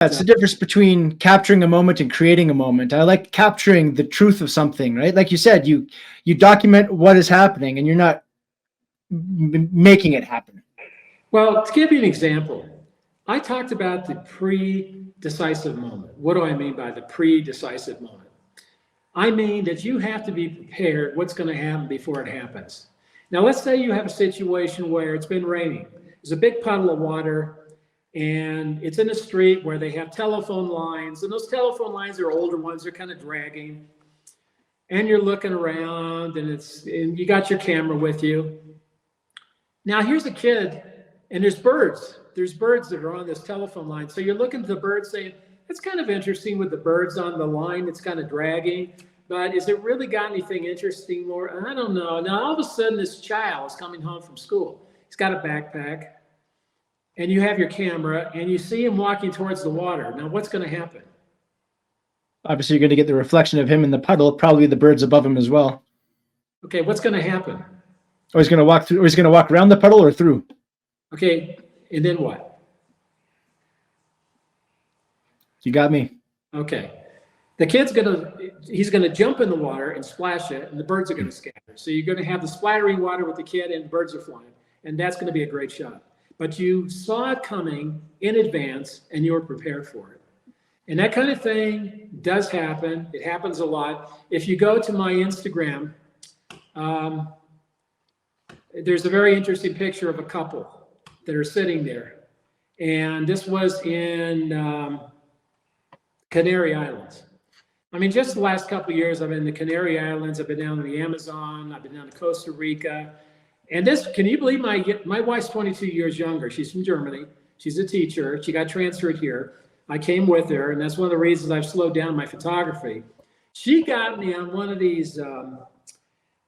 That's the difference between capturing a moment and creating a moment. I like capturing the truth of something, right? Like you said, you document what is happening and you're not making it happen. Well, to give you an example, I talked about the pre-decisive moment. What do I mean by the pre-decisive moment? I mean that you have to be prepared what's going to happen before it happens. Now, let's say you have a situation where it's been raining. There's a big puddle of water, and it's in a street where they have telephone lines, and those telephone lines are older ones, they're kind of dragging. And you're looking around, and you got your camera with you. Now, here's a kid, and there's birds. There's birds that are on this telephone line. So you're looking at the birds saying, it's kind of interesting with the birds on the line. It's kind of dragging. But is it really got anything interesting more? I don't know. Now, all of a sudden, this child is coming home from school. He's got a backpack. And you have your camera. And you see him walking towards the water. Now, what's going to happen? Obviously, you're going to get the reflection of him in the puddle. Probably the birds above him as well. Okay, what's going to happen? Oh, he's going to walk through. Or he's going to walk around the puddle or through? Okay, and then what? You got me. Okay. The kid's he's gonna jump in the water and splash it, and the birds are gonna scatter. So you're gonna have the splattering water with the kid, and the birds are flying, and that's gonna be a great shot. But you saw it coming in advance, and you were prepared for it. And that kind of thing does happen. It happens a lot. If you go to my Instagram, there's a very interesting picture of a couple that are sitting there, and this was in Canary Islands. I mean, just the last couple of years, I've been in the Canary Islands. I've been down in the Amazon. I've been down to Costa Rica. And this, can you believe my wife's 22 years younger. She's from Germany. She's a teacher. She got transferred here. I came with her, and that's one of the reasons I've slowed down my photography. She got me on one of these,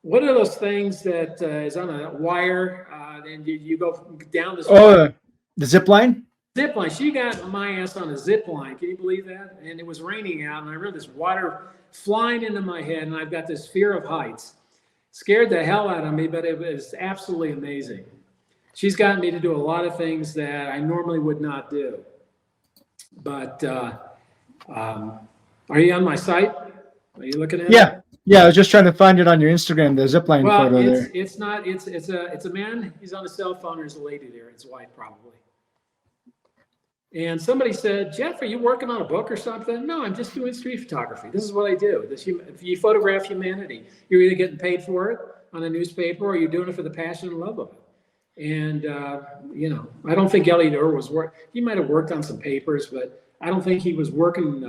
what are those things that is on a wire, and you go down this. Oh, the zip line? Zip line. She got my ass on a zip line. Can you believe that? And it was raining out, and I remember this water flying into my head, and I've got this fear of heights. Scared the hell out of me, but it was absolutely amazing. She's gotten me to do a lot of things that I normally would not do. But are you on my site? Are you looking at it? Yeah. I was just trying to find it on your Instagram, the zipline photo there. It's not. It's a man. He's on a cell phone. There's a lady there. His wife probably. And somebody said, Jeff, are you working on a book or something? No, I'm just doing street photography. This is what I do. If you photograph humanity, you're either getting paid for it on a newspaper or you're doing it for the passion and love of it. And, I don't think Elliot Orr was he might have worked on some papers, but I don't think he was working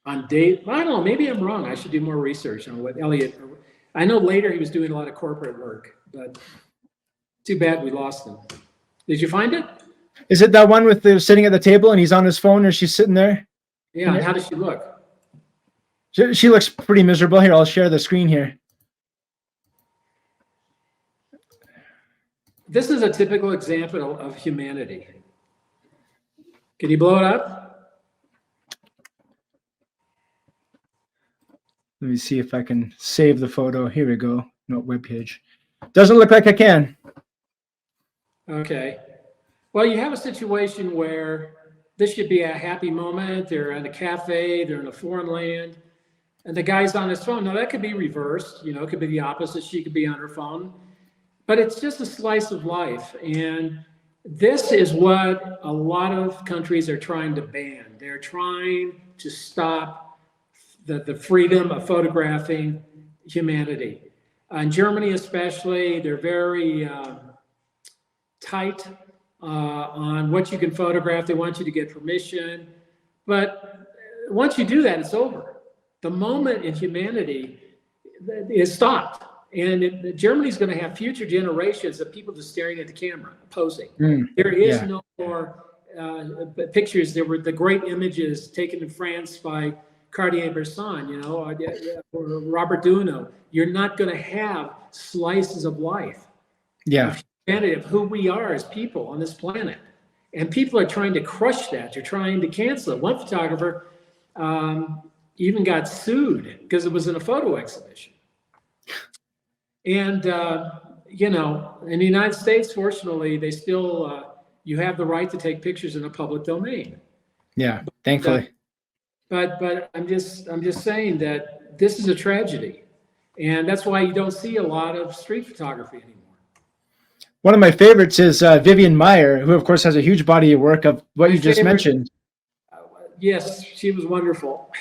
on date. I don't know. Maybe I'm wrong. I should do more research on what Elliot. I know later he was doing a lot of corporate work, but too bad we lost him. Did you find it? Is it that one with the sitting at the table and he's on his phone or she's sitting there? Yeah. How does she look? She looks pretty miserable. Here, I'll share the screen here. This is a typical example of humanity. Can you blow it up? Let me see if I can save the photo. Here we go. No, webpage. Doesn't look like I can. Okay. Well, you have a situation where this should be a happy moment. They're at a cafe, they're in a foreign land, and the guy's on his phone. Now, that could be reversed. It could be the opposite. She could be on her phone. But it's just a slice of life. And this is what a lot of countries are trying to ban. They're trying to stop the freedom of photographing humanity. In Germany especially, they're very tight on what you can photograph. They want you to get permission. But once you do that, it's over. The moment in humanity is stopped. And Germany's going to have future generations of people just staring at the camera, posing. There is no more pictures. There were the great images taken in France by Cartier-Bresson, or Robert Duno. You're not going to have slices of life. Yeah. Of who we are as people on this planet. And people are trying to crush that. They're trying to cancel it. One photographer even got sued because it was in a photo exhibition. And, in the United States, fortunately, they still, you have the right to take pictures in a public domain. Yeah, thankfully. But I'm just saying that this is a tragedy, and that's why you don't see a lot of street photography anymore. One of my favorites is Vivian Meyer, who of course has a huge body of work of what you just mentioned. Yes, she was wonderful.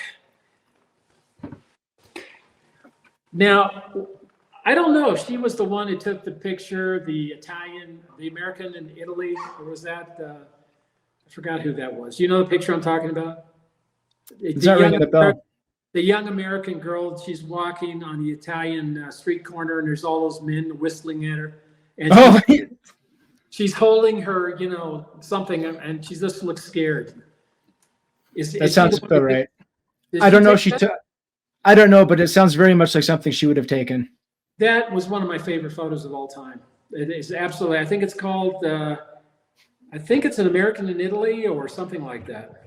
Now, I don't know if she was the one who took the picture, the American in Italy, or was that, I forgot who that was. You know the picture I'm talking about? It's not ringing a bell. The young American girl, she's walking on the Italian street corner, and there's all those men whistling at her. And she's holding her, something, and she just looks scared. That sounds about right. I don't know if she took. I don't know, but it sounds very much like something she would have taken. That was one of my favorite photos of all time. It is absolutely. I think it's called. I think it's an American in Italy or something like that.